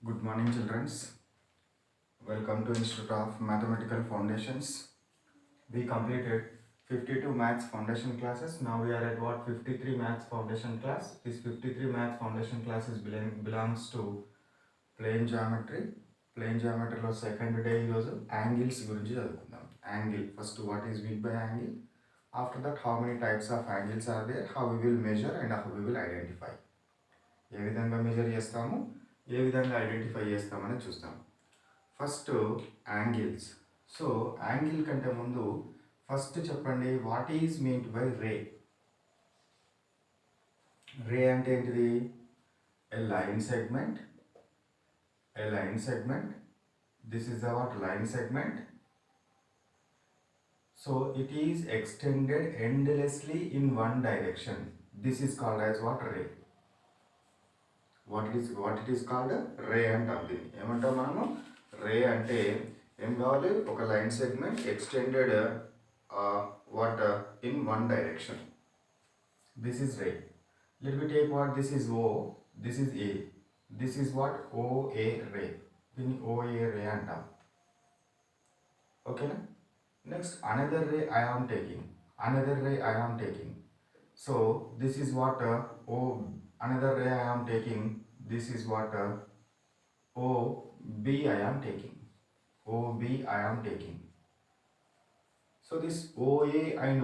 Good morning, children. Welcome to Institute of Mathematical Foundations. We completed 52 Maths Foundation classes. Now we are at what 53 Maths Foundation class. This 53 Maths Foundation classes belongs to plane geometry. Plane geometry లో second day ఈరోజు angles గురించి చదువుకుందాం. Angle first what is mean by angle. After that how many types of angles are there, how we will measure and how we will identify. ఏ విధంగా measure చేస్తాము, ఏ విధంగా identify చేస్తామని చూస్తాం. First angles. సో యాంగిల్ కంటే ముందు first చెప్పండి, what is meant by ray. Ray అంటే ఏంటిది? A line segment. A line segment. This is the what line segment. So it is extended endlessly in one direction. This is called as what ray. What it is called ray అంటాం. దీన్ని ఏమంటాం మనము? రే అంటే ఏం కావాలి? ఒక line segment extended in one direction. This is ray. Let me take what this is O, this is A. This is what OA ray. దీన్ని OA ray అంటాం. ఓకేనా? Next another ray I am taking. Another ray I am taking. So this is what another ray I am taking. This is what OB I am taking. OB I am taking. So this OA and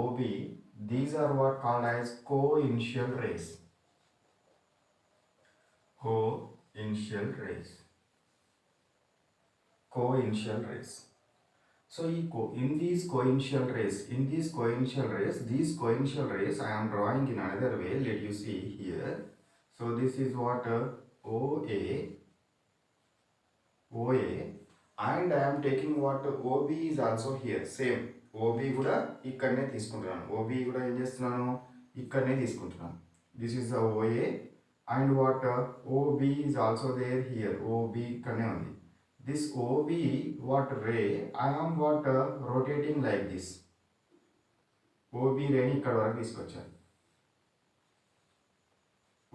OB, these are what called as co-initial rays. Co-initial rays. So in these coinitial rays, these coinitial rays I am drawing in another way. Let you see here. So this is what OA, and I am taking what OB is also here. Same. OB కూడా ఇక్కడనే తీసుకుంటున్నాను. OB కూడా ఏం చేస్తున్నాను? ఇక్కడనే తీసుకుంటున్నాను. This is the OA. And what OB is also there here. OB ikkane undi. This OB what ray I am what rotating like this. OB ray ni ikkada varaku తీసుకొచ్చాను.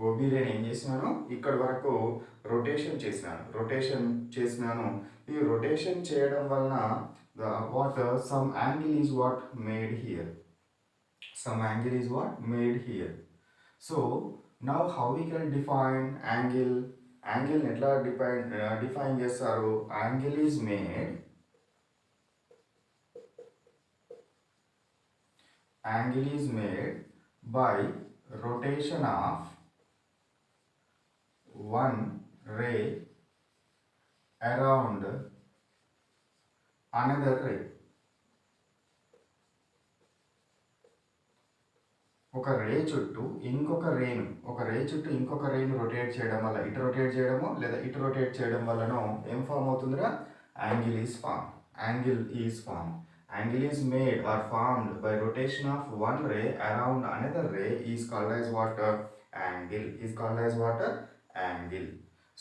OB ray ni ఏం చేస్తున్నాను? ఇక్కడ వరకు rotation చేసినాను. ఈ rotation చేయడం వలన what some angle is what made here. So now how we can define angle? Angle netla define చేస్తారు. Angle is made by rotation of one ray around another ray. ఒక రే చుట్టూ ఇంకొక రేను రొటేట్ చేయడం వల్ల ఇటు రొటేట్ చేయడమో లేదా ఇటు రొటేట్ చేయడం వల్లనో ఏం ఫామ్ అవుతుందిరా? Angle is form. Angle is made or formed by rotation of one ray around another ray is called as what? Angle.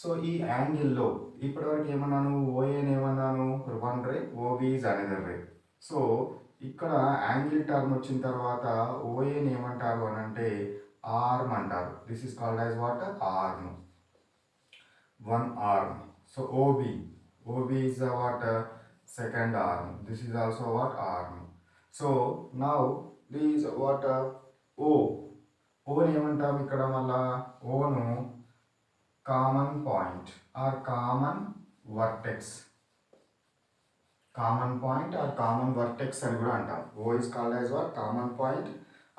So ఈ యాంగిల్లో ఇప్పటివరకు ఏమన్నాను? OA ఏమన్నాను? One ray, OB is another ray. So ఇక్కడ angle term వచ్చిన తర్వాత ఓఏని ఏమంటారు అని అంటే ఆర్మ్ అంటారు. This is called as what? Arm. One arm. So OB is what? Second arm. This is also what? Arm. So now this what? ఓని ఏమంటాం ఇక్కడ? మళ్ళా ఓను common point or common vertex. Common point or common vertex అని కూడా అంటాం. O is called as what? Common point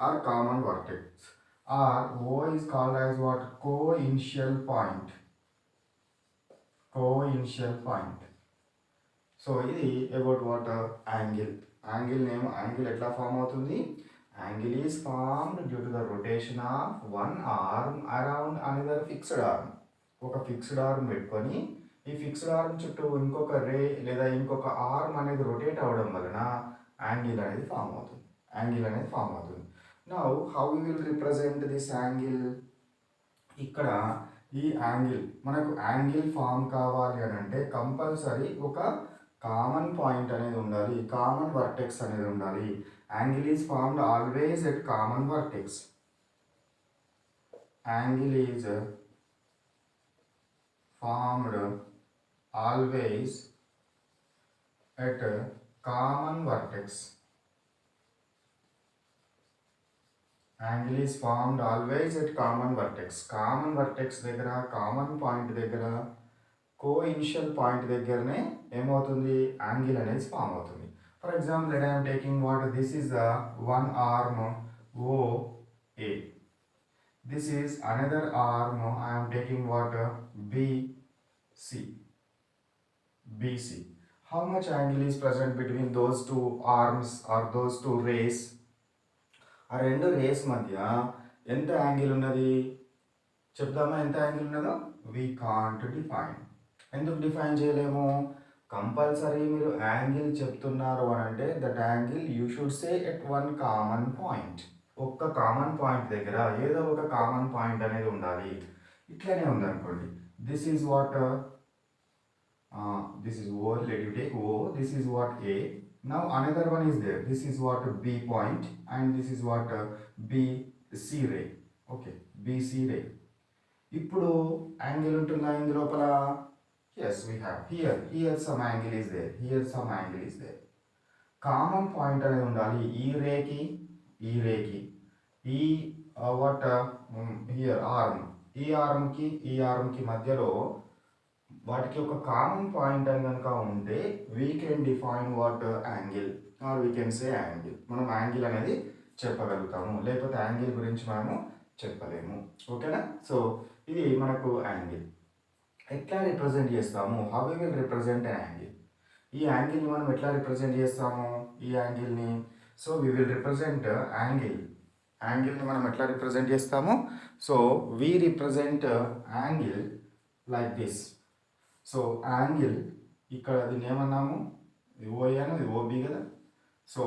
or common vertex. Or O is called as what? co-initial point. So ఇది about what? Angle. Angle ఎట్లా form అవుతుంది? Angle is formed due to the rotation of one arm around another fixed arm. ఒక fixed arm పెట్టుకొని ఈ fixed arm చుట్టూ ఇంకొక రే లేదా ఇంకొక ఆర్మ్ అనేది రొటేట్ అవ్వడం వలన యాంగిల్ అనేది ఫామ్ అవుతుంది. Now how we will represent this angle? ఇక్కడ ఈ యాంగిల్ మనకు యాంగిల్ ఫామ్ కావాలి అని అంటే కంపల్సరీ ఒక కామన్ పాయింట్ అనేది ఉండాలి, కామన్ వర్టెక్స్ అనేది ఉండాలి. Angle is formed always at common vertex. Angle is formed always at a common vertex. Angle is formed always at common vertex. Common vertex దగ్గర common point దగ్గర కో initial point దగ్గరనే ఏమవుతుంది angle అనేది form అవుతుంది. For example let I am taking what this is the one arm O A. This is another arm. I am taking what BC. BC. How much angle is present between those two arms or those two rays? ఆ రెండు race మధ్య ఎంత angle ఉన్నది చెప్దామా? ఎంత angle ఉన్నదో we can't define. ఎందుకు define చేయలేము? Compulsory మీరు యాంగిల్ చెప్తున్నారు అని అంటే that angle you should say at one common point. ఒక్క కామన్ పాయింట్ దగ్గర ఏదో ఒక కామన్ పాయింట్ అనేది ఉండాలి. ఇట్లనే ఉందనుకోండి, this is what this is O, let you take O, this is what A. Now another one is there, this is what B point and this is what BC ray. Okay, BC ray. ఇప్పుడు angle ఉంటుందా ఇందు లోపల? yes we have here some angle is there, here some angle is there. Common point అనేది ఉండాలి ఈ రేకి ఈ what here arm, ఈ ఆర్మ్కి మధ్యలో వాటికి ఒక కామన్ పాయింట్ అని కనుక ఉంటే we can define what angle or we can say angle. మనం యాంగిల్ అనేది చెప్పగలుగుతాము, లేకపోతే యాంగిల్ గురించి మనము చెప్పలేము. ఓకేనా? సో ఇది మనకు యాంగిల్. ఎట్లా రిప్రజెంట్ చేస్తాము? How we will represent an angle? ఈ యాంగిల్ని మనం ఎట్లా రిప్రజెంట్ చేస్తాము ఈ యాంగిల్ని? సో వీ విల్ రిప్రజెంట్ యాంగిల్ని మనం ఎట్లా రిప్రజెంట్ చేస్తాము? So we represent angle like this. So angle ఇక్కడ దీన్ని ఏమన్నాము? ఓఏ అనేది ఓబి కదా. సో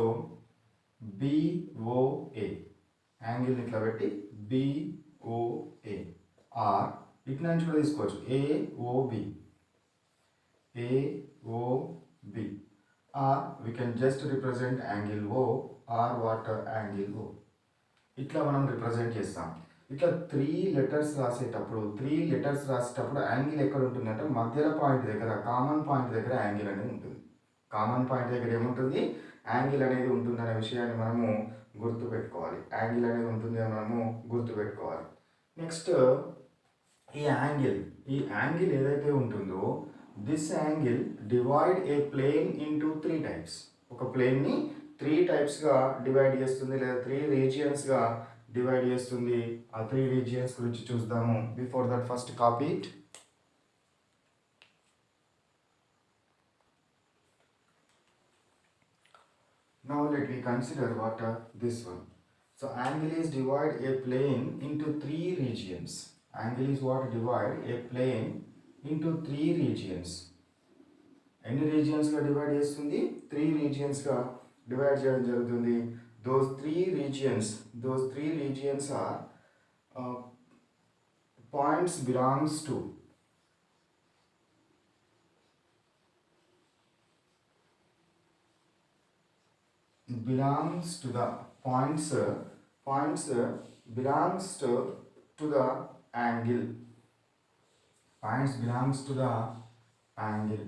బిఓఏ యాంగిల్ ఇట్లా పెట్టి బిఓఏ ఆర్ ఇట్లా నుంచి కూడా తీసుకోవచ్చు AOB or we can just represent angle O or what angle O. ఇట్లా మనం రిప్రజెంట్ చేస్తాం. ఇట్లా 3 లెటర్స్ రాసేటప్పుడు యాంగిల్ ఎక్కడ ఉంటుందంటే మధ్యలో పాయింట్ దగ్గర, కామన్ పాయింట్ దగ్గర యాంగిల్ అనేది ఉంటుంది. కామన్ పాయింట్ దగ్గర ఏముంటుంది? యాంగిల్ అనేది ఉంటుంది అనే విషయాన్ని మనము గుర్తుపెట్టుకోవాలి. యాంగిల్ అనేది ఉంటుంది అని మనము గుర్తుపెట్టుకోవాలి. నెక్స్ట్ ఈ యాంగిల్ ఏదైతే ఉంటుందో this angle divide a plane into 3 types. ఒక ప్లేన్ని 3 టైప్స్గా డివైడ్ చేస్తుంది, లేదా 3 రీజియన్స్గా డివైడ్ చేస్తుంది. ఆ 3 రీజియన్స్ గురించి చూద్దాము. Before that first copy it. Now let me consider what this one. So angle is divide a plane into 3 regions. Angle is what? Divide a plane into 3 regions. ఎన్ని రీజియన్స్గా divide చేస్తుంది? 3 రీజియన్స్గా divide చేయడం జరుగుతుంది. Those three regions are points belongs to the points belongs to the angle. Points belongs to the angle.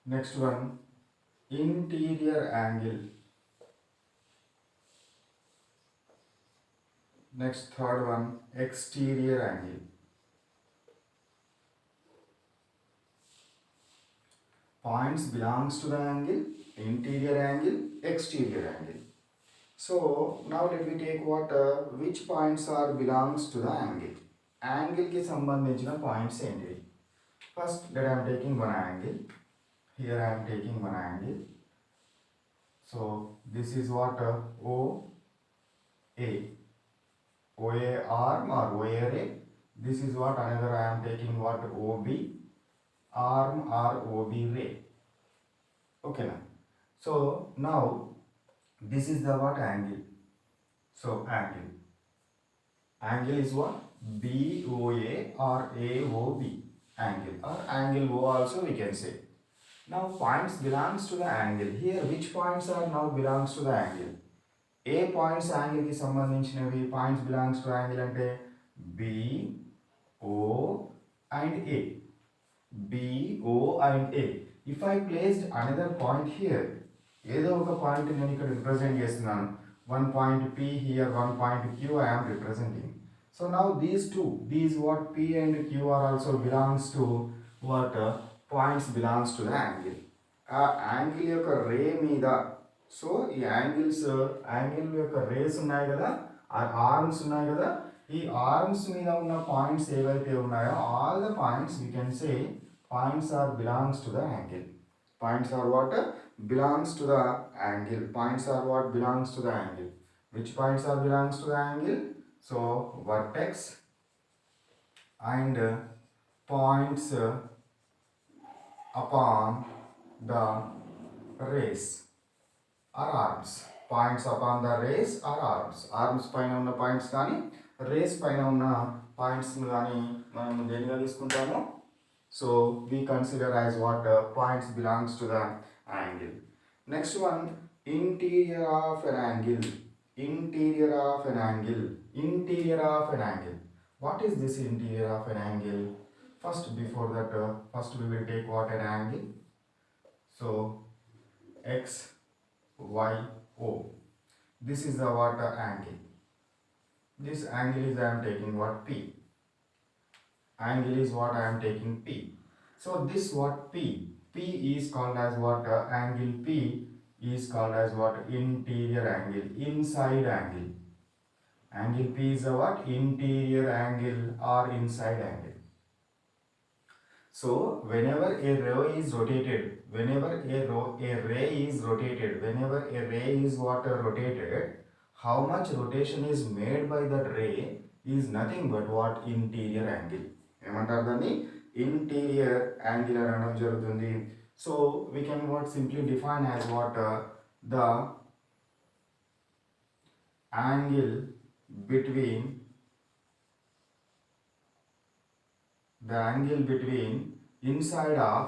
Next one, interior angle. Next, third one, exterior angle. Points belongs to the angle, interior angle, exterior angle. So now let me take what which points are belongs to the angle. Angle ki sambandhinchina points enti? First, let I am taking one angle. Here I am taking one angle. So this is what OA arm or OA ray. This is what another I am taking what OB arm or OB ray. Okay now. So now this is the what angle. So angle is what? BOA or AOB angle, or angle O also we can say. Now points belongs to the angle. Here which points are now belongs to the angle? ఏ points యాంగిల్కి సంబంధించినవి? Points belongs to angle అంటే BOA and A. B, O and A. If I placed another point here, ఏదో ఒక point నేను ఇక్కడ represent చేస్తున్నాను. One point P here, one point Q I am representing. So now these what P and Q are also belongs to what points belongs to the angle. ఆ angle యొక్క రే మీద, so ఈ angle యొక్క race ఉన్నాయి కదా, ఆ arms ఉన్నాయి కదా, ఈ ఆర్మ్స్ మీద ఉన్న పాయింట్స్ ఏవైతే ఉన్నాయో all the points we can say points are belongs to the angle. Points are what belongs to the angle. Points are what belongs to the angle. Which points are belongs to the angle? So vertex and points upon the rays or arms. Points upon the rays or arms. Arms పైన ఉన్న points కానీ race పైన ఉన్న points కానీ మనం దేనిగా తీసుకుంటాము? So we consider as what points belongs to the angle. Next one, interior of an angle. Interior of an angle. Interior of an angle. What is this interior of an angle? First, before that, first we will take what an angle. So X, Y, O. This is the what angle. This angle is I am taking what P. Angle is what I am taking P. So this what P is called as what angle P is called as what interior angle, inside angle. Angle P is a what interior angle or inside angle. So whenever a ray is rotated, whenever a ray is rotated, whenever a ray is what rotated, how much rotation is made by that ray is nothing but what interior angle. ఏమంటారు దాన్ని interior angle అనడం జరుగుతుంది. So we can what simply define as what the angle between inside of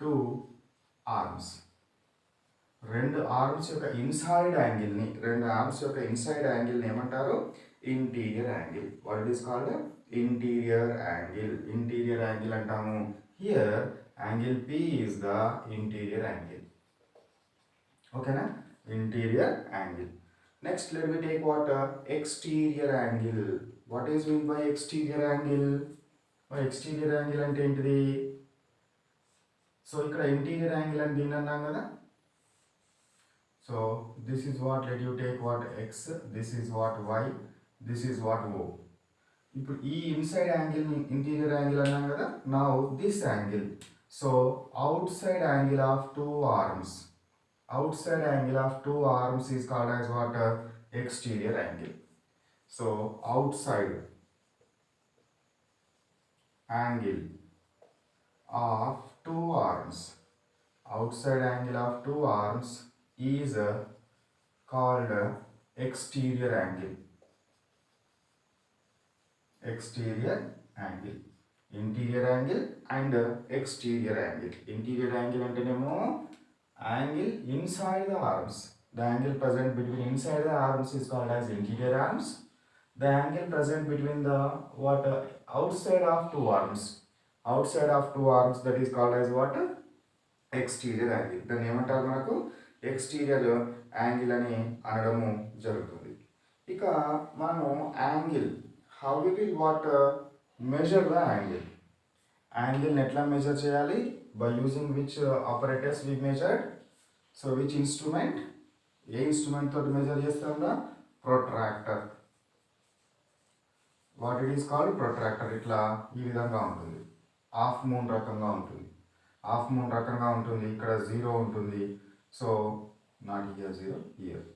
two arms. రెండు arms యొక్క inside యాంగిల్ని ఏమంటారు? Interior angle. What it is called? Interior angle. Interior angle అంటాము. Here angle P is the interior angle. ఓకేనా? Interior angle. Next let we take what exterior angle. What is mean by exterior angle? Exterior angle అంటే ఏంటిది? So ఇక్కడ interior angle అని దీన్ని అన్నాం కదా. So this is what, let you take what X, this is what Y, this is what O. ఇప్పుడు ఈ inside angle interior angle అన్నాం కదా. Now this angle, so outside angle of two arms, outside angle of two arms is called as what exterior angle. So outside angle of two arms, outside angle of two arms is called exterior angle. Exterior angle. Interior angle and exterior angle. Interior angle antenemo angle inside the arms. The angle present between inside the arms is called as interior arms. The angle present between the what outside of two arms. Outside of two arms, that is called as what? Exterior angle. దాన్ని ఏమంటారు మనకు? Exterior angle అని అనడము జరుగుతుంది. ఇక మనము angle, how we will what measure the angle. యాంగిల్ని ఎట్లా measure చేయాలి? By using which operators we measured. So which instrument? ఏ ఇన్స్ట్రుమెంట్ తోటి మెజర్ చేస్తాంగా? Protractor. What it is called? Protractor. ఇట్లా ఈ విధంగా ఉంటుంది. హాఫ్ మూన్ రకంగా ఉంటుంది. ఇక్కడ 0 ఉంటుంది. సో నాట్ హియర్ 0,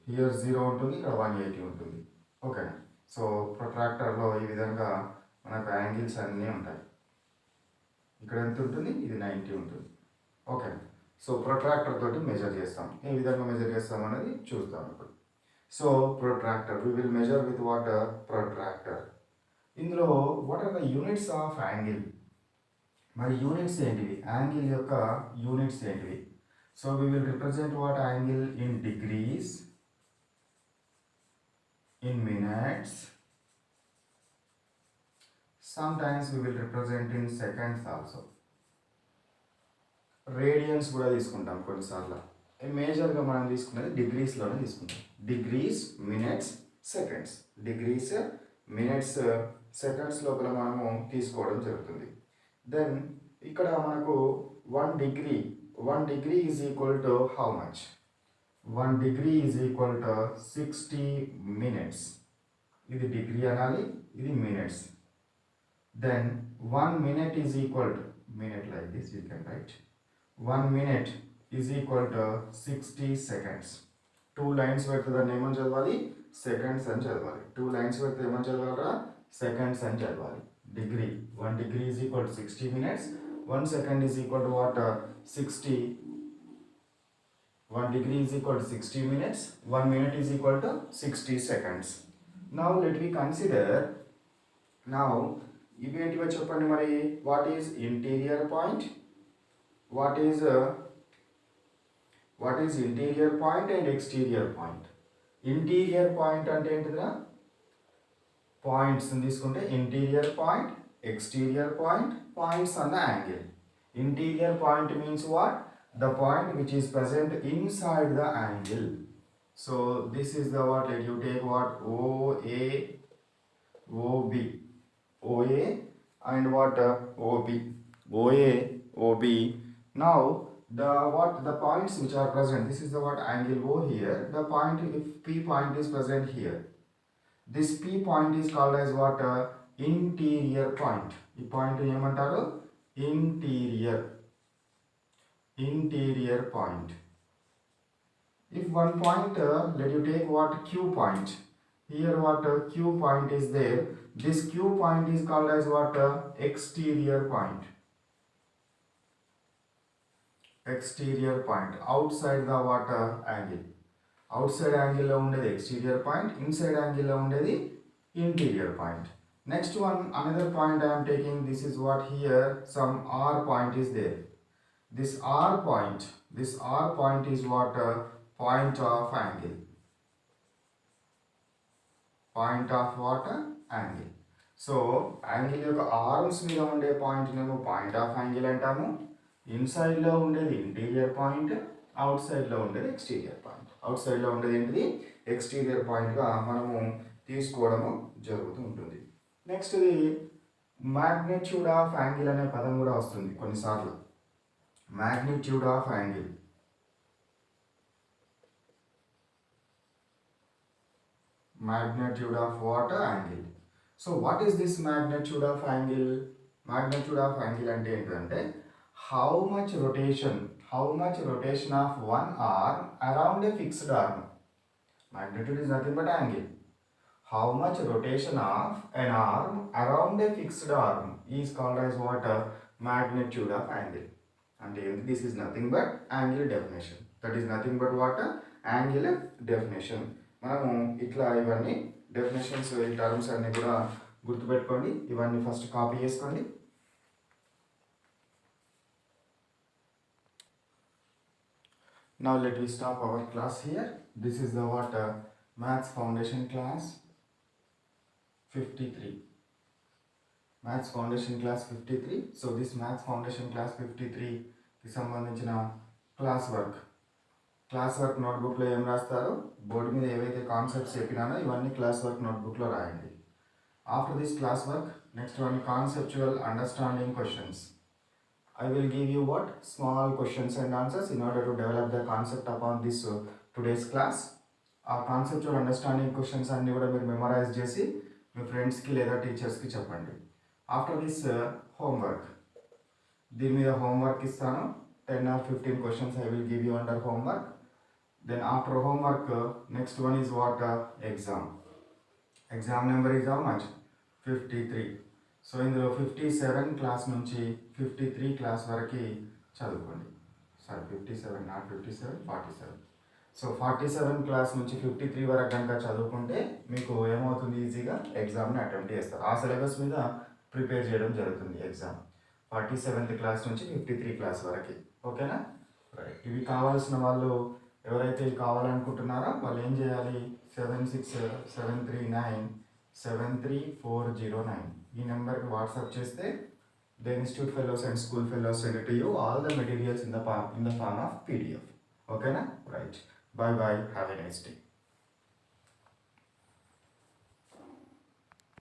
హియర్ 0 ఉంటుంది, ఇక్కడ 180 ఉంటుంది. ఓకేనా? సో ప్రొట్రాక్టర్లో ఈ విధంగా మనకు యాంగిల్స్ అన్నీ ఉంటాయి. ఇక్కడ ఎంత ఉంటుంది? ఇది 90 ఉంటుంది. ఓకే. సో ప్రొట్రాక్టర్ తోటి మెజర్ చేస్తాం. ఏ విధంగా మెజర్ చేస్తాం అనేది చూస్తాం ఇప్పుడు. So protractor, we will measure with what? Protractor. ఇందులో what are the units of angle? మరి యూనిట్స్ ఏంటివి? యాంగిల్ యొక్క యూనిట్స్ ఏంటివి? So we will represent what angle in degrees, in minutes, sometimes we will represent in seconds also. Radians కూడా తీసుకుంటాం కొన్నిసార్లు. మేజర్గా మనం తీసుకునేది డిగ్రీస్లోనే తీసుకుంటాం. Degrees, minutes, seconds. Degrees, minutes, seconds లోపల మనము తీసుకోవడం జరుగుతుంది. దెన్ ఇక్కడ మనకు 1 degree is equal to how much? 1 degree is equal to 60 minutes. ఇది డిగ్రీ అనాలి, ఇది minutes. Then 1 minute is equal to, minute like this you can write, 1 minute is equal to 60 seconds. 2 lines పెడుతుందని ఏమని చదవాలి? Seconds అని చదవాలి. 2 lines పెడితే ఏమని చదవాలరా? సెకండ్స్ అని చదవాలి. Degree, 1 degree is equal to 60 minutes. 1 second is equal to what? 60. 1 degree is equal to 60 minutes. 1 minute is equal to 60 seconds. Now let me consider. Now ఇవి ఏంటివో చెప్పండి మరి. What is interior point? What is interior point and exterior point? Interior point అంటే ఏంటిదిరా? Points తీసుకుంటే interior point, exterior point, points అన్న angle. Interior point means what? The point which is present inside the angle. So this is the what? Let you take what? OA, OB, OA and what? OB, OA, OB. Now the points which are present, this is the what? Angle O here. The point, if P point is present here, this P point is called as what? Interior point. ఈ point ఏమంటారు? interior point. If one point, let you take what? Q point. Here what? Q point is there. This Q point is called as what? Exterior point. Exterior point, outside the water angle. Outside angle లో ఉండేది exterior point, inside angle లో ఉండేది interior point. Next one, another point I am taking, this is what here, some R point is there. This R point is what? Point of angle. Point of what? Angle. So angle యొక్క arms మీద ఉండే point నేమో point of angle అంటాము. ఇన్సైడ్లో ఉండేది interior point, out సైడ్లో ఉండేది exterior point. Out సైడ్లో ఉండేది ఏంటిది? ఎక్స్టీరియర్ పాయింట్గా మనము తీసుకోవడము జరుగుతూ ఉంటుంది. నెక్స్ట్ ఇది మ్యాగ్నిట్యూడ్ ఆఫ్ యాంగిల్ అనే పదం కూడా వస్తుంది కొన్నిసార్లు. Magnitude of angle. Magnitude of what? Angle. So what is this magnitude of angle? Magnitude of angle అంటే ఏంటంటే how much rotation of one arm around a fixed arm. Magnitude is nothing but angle. How much rotation of an arm around a fixed arm is called as what? Magnitude of angle. And this is nothing but angle definition. That is nothing but what? Angle definition. మనము ఇట్లా ఇవన్నీ definitions, ఈ terms అన్నీ కూడా గుర్తుపెట్టుకోండి. ఇవన్నీ first copy చేసుకోండి. Now let me stop our class here. This is the what? Maths Foundation class 53. Maths Foundation class 53. So this Maths Foundation class 53 కి సంబంధించిన క్లాస్ వర్క్ నోట్బుక్లో ఏం రాస్తారో, బోర్డు మీద ఏవైతే కాన్సెప్ట్స్ చెప్పినానో ఇవన్నీ క్లాస్ వర్క్ నోట్బుక్లో రాయండి. After this class work, next one conceptual understanding questions. I will give you what? Small questions and answers in order to develop the concept upon this today's class. ఆ conceptual understanding questions అన్నీ కూడా మీరు memorise చేసి మీ ఫ్రెండ్స్కి లేదా టీచర్స్కి చెప్పండి. After this homework, దీని మీద హోంవర్క్ ఇస్తాను. 10 or 15 questions I will give you under homework. Then after homework, next one is what? Exam. Exam number is how much? 53. So ఇందులో 57 క్లాస్ నుంచి 53 క్లాస్ వరకు చదువుకోండి. Sorry 57 not 57, 47. సో 47 క్లాస్ నుంచి 53 వరకు కనుక చదువుకుంటే మీకు ఏమవుతుంది? ఈజీగా ఎగ్జామ్ని అటెంప్ట్ చేస్తారు. ఆ సిలబస్ మీద ప్రిపేర్ చేయడం జరుగుతుంది ఎగ్జామ్. 47th క్లాస్ నుంచి 53 క్లాస్ వరకు. ఓకేనా? రైట్. ఇవి కావాల్సిన వాళ్ళు ఎవరైతే ఇవి కావాలనుకుంటున్నారో వాళ్ళు ఏం చేయాలి? 7673973409 ఈ నెంబర్కి వాట్సాప్ చేస్తే the institute fellows and school fellows send it to you all the materials in the form of PDF. Okay na? Right. Bye bye. Have a nice day.